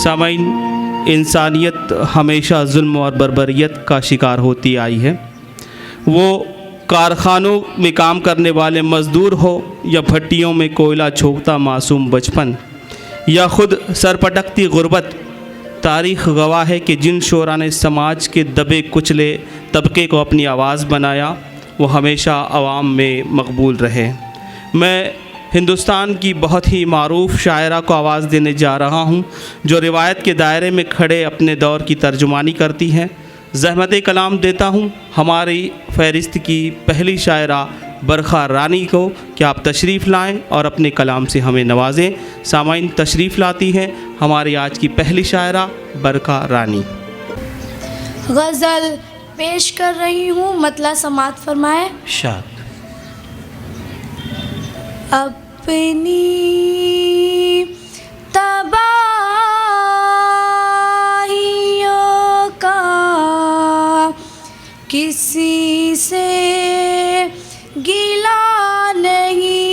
सामाइन, इंसानियत हमेशा जुल्म और बर्बरियत का शिकार होती आई है। वो कारखानों में काम करने वाले मज़दूर हो या भट्टियों में कोयला छोकता मासूम बचपन या ख़ुद सरपटकती गुर्बत, तारीख़ गवाह है कि जिन शोरा ने समाज के दबे कुचले तबके को अपनी आवाज़ बनाया वो हमेशा आवाम में मकबूल रहे। मैं हिंदुस्तान की बहुत ही मारूफ़ शायरा को आवाज़ देने जा रहा हूँ जो रिवायत के दायरे में खड़े अपने दौर की तर्जुमानी करती हैं। ज़हमत कलाम देता हूँ हमारी फ़हरिस्त की पहली शायरा बरखा रानी को कि आप तशरीफ़ लाएं और अपने कलाम से हमें नवाजें। सामाइन, तशरीफ़ लाती हैं हमारी आज की पहली शायरा बरखा रानी। गज़ल पेश कर रही हूँ, मतला समात फरमाए। शाद। अपनी तबाहियों का किसी से गिला नहीं,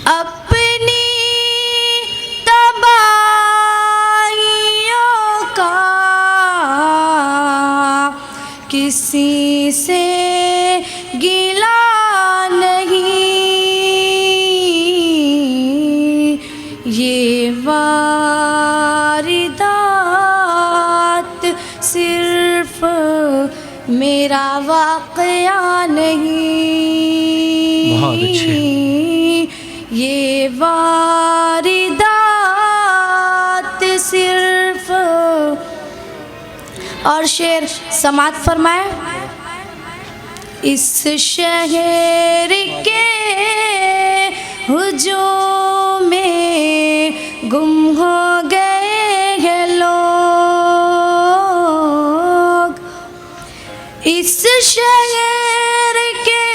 अपनी तबाहियों का किसी से गिला नहीं, ये वारिदात सिर्फ मेरा वाक़या नहीं। बहुत अच्छे। ये वारिदात सिर्फ, और शेर समात फरमाए। इस शहर के हुजूम में गुम हो गए हैं लोग, इस शहर के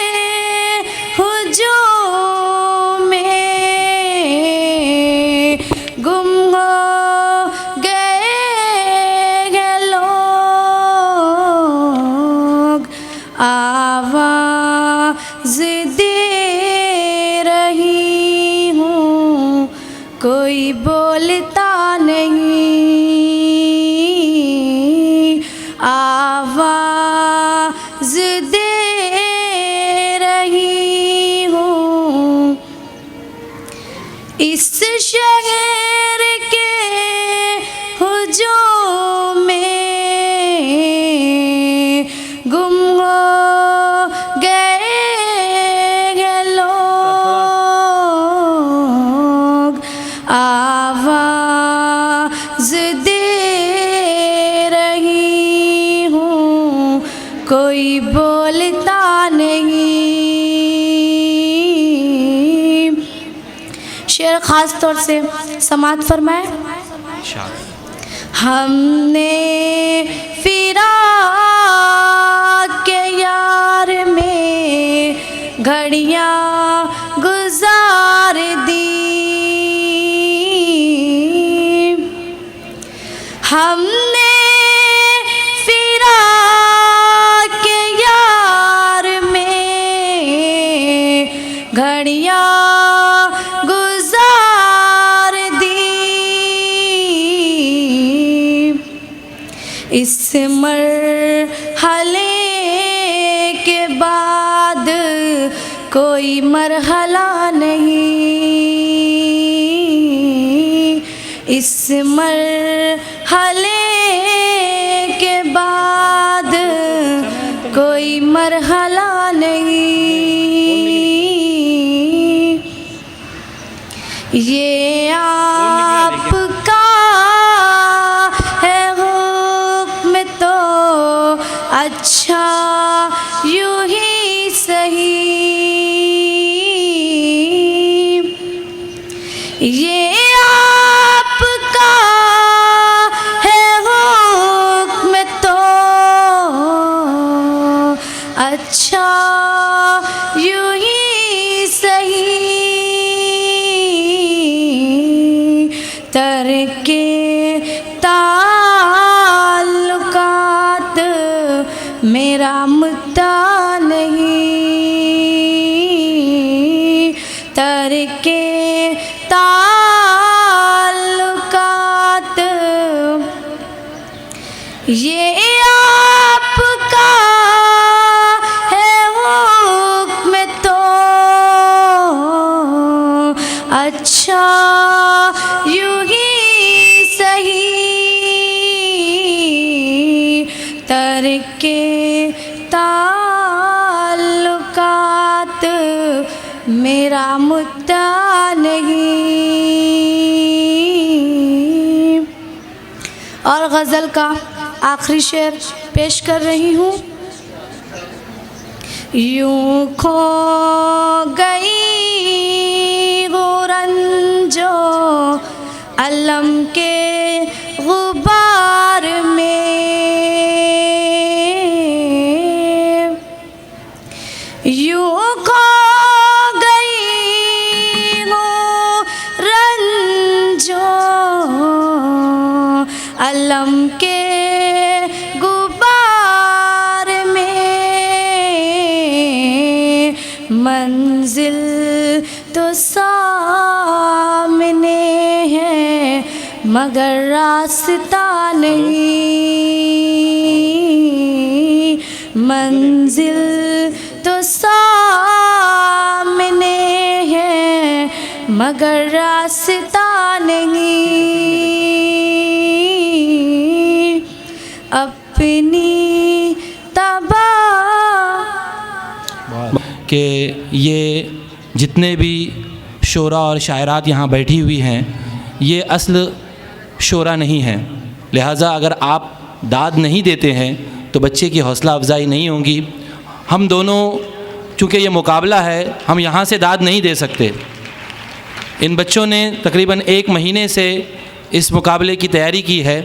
हुजूम में गुम हो गए हैं लोग, आवाज़ दे रही हूँ कोई बोलता नहीं, आवाज़ दे रही हूँ इस शहर के हुजूम में गुम हो गए हैं लोग, आवाज़ दे रही हूँ कोई बोलता नहीं। शेर ख़ास तौर से समात फरमाए। हमने फिराक के यार में घड़ियाँ गुजार दी, हमने फिराक के यार में घड़ियाँ गुजार दी, इस मरहले के बाद कोई मरहला नहीं, इस मरहले के बाद कोई मरहला नहीं, ये आपका है हुक्म तो अच्छा यूं ही सही, ये आपका है हुक्म तो अच्छा यूं ही सही, तरके ताल्लुकात मेरा मुद्दा नहीं, तरके में ताल्लुकात मेरा मुद्दा नहीं। और गज़ल का आखिरी शेर पेश कर रही हूँ। यूं खो गई गुरंजो अलम के गुबार में, यूं खो गई गुरंजो अलम के गुबार में, मंजिल तो सामने है मगर रास्ता नहीं। मंजिल तो सामने है मगर रास्ता नहीं। अपनी तबाह कि ये जितने भी शोरा और शायरात यहाँ बैठी हुई हैं ये असल शोरा नहीं हैं। लिहाजा अगर आप दाद नहीं देते हैं तो बच्चे की हौसला अफजाई नहीं होगी। हम दोनों चूँकि ये मुकाबला है हम यहाँ से दाद नहीं दे सकते। इन बच्चों ने तकरीबन 1 महीने से इस मुकाबले की तैयारी की है।